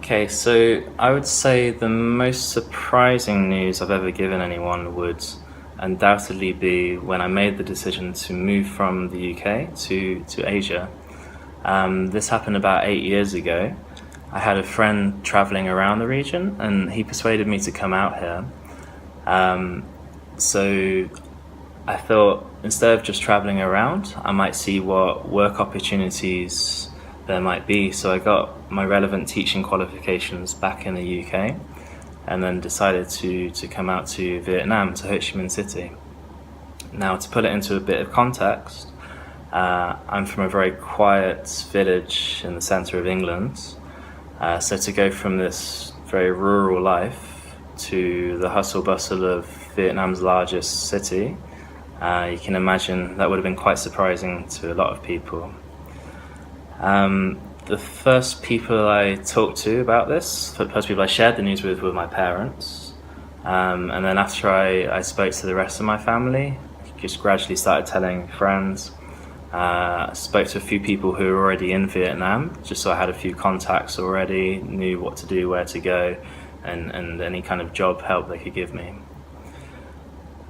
Okay, so I would say the most surprising news I've ever given anyone would undoubtedly be when I made the decision to move from the UK to Asia. This happened about 8 years ago. I had a friend traveling around the region and he persuaded me to come out here. So I thought instead of just traveling around, I might see what work opportunities there might be. So I got my relevant teaching qualifications back in the UK and then decided to come out to Vietnam, to Ho Chi Minh City. Now, to put it into a bit of context, I'm from a very quiet village in the centre of England. So to go from this very rural life to the hustle bustle of Vietnam's largest city, you can imagine that would have been quite surprising to a lot of people. The first people I talked to about this, the first people I shared the news with were my parents. And then after I spoke to the rest of my family, just gradually started telling friends. Spoke to a few people who were already in Vietnam, just so I had a few contacts already, knew what to do, where to go, and any kind of job help they could give me.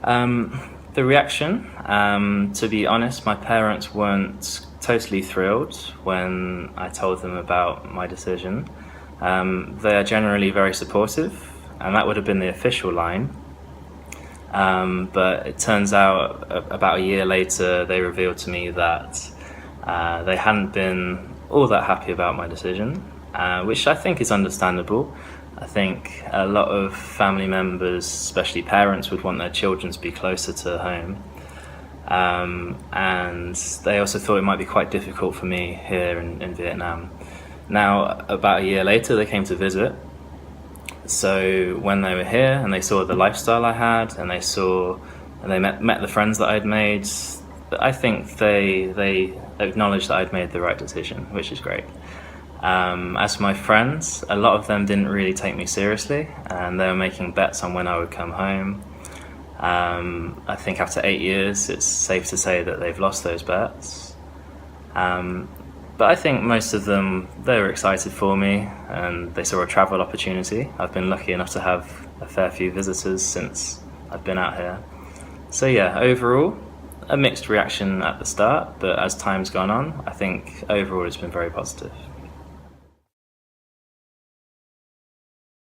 The reaction, to be honest, my parents weren't totally thrilled when I told them about my decision. They are generally very supportive, and that would have been the official line. But it turns out about a year later, they revealed to me that they hadn't been all that happy about my decision, which I think is understandable. I think a lot of family members, especially parents, would want their children to be closer to home. And they also thought it might be quite difficult for me here in Vietnam. Now, about a year later, they came to visit. So when they were here and they saw the lifestyle I had, and they met the friends that I'd made, I think they acknowledged that I'd made the right decision, which is great. As for my friends, a lot of them didn't really take me seriously, and they were making bets on when I would come home. I think after 8 years, it's safe to say that they've lost those bets. But I think most of them, they were excited for me and they saw a travel opportunity. I've been lucky enough to have a fair few visitors since I've been out here. So yeah, overall, a mixed reaction at the start, but as time's gone on, I think overall it's been very positive.